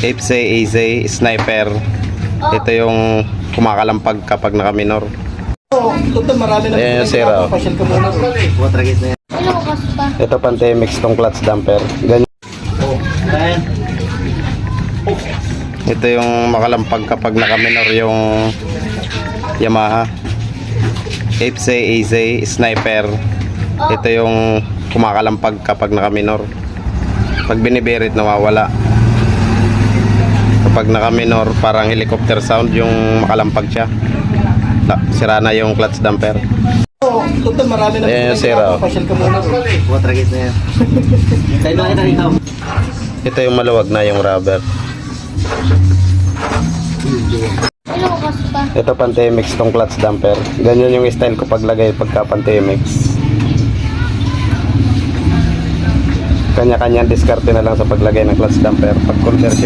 FC, AZ, sniper. Ito yung kumakalampag kapag nakaminor. Total marami na. Ayan yung sira. Pasyal ka muna. Watragis na yan. Ito Pantemix tong clutch damper. Ganyan. Ito yung makalampag kapag nakaminor yung Yamaha. FC, AZ, sniper. Ito yung kumakalampag kapag nakaminor. Pag binibirit nawawala. Kapag nakaminor parang helicopter sound yung makalampag siya. Sira na yung clutch damper. Total marami na. Ayan yung sira. Pasyal ka muna. Watragis na yan. Sa'yo na kita dito. Ito yung maluwag na yung rubber. Ito Pantemix tong clutch damper. Ganyan yung style ko paglagay pagka Pantemix. Kanya-kanya diskarte na lang sa paglagay ng clutch damper. Pag conversion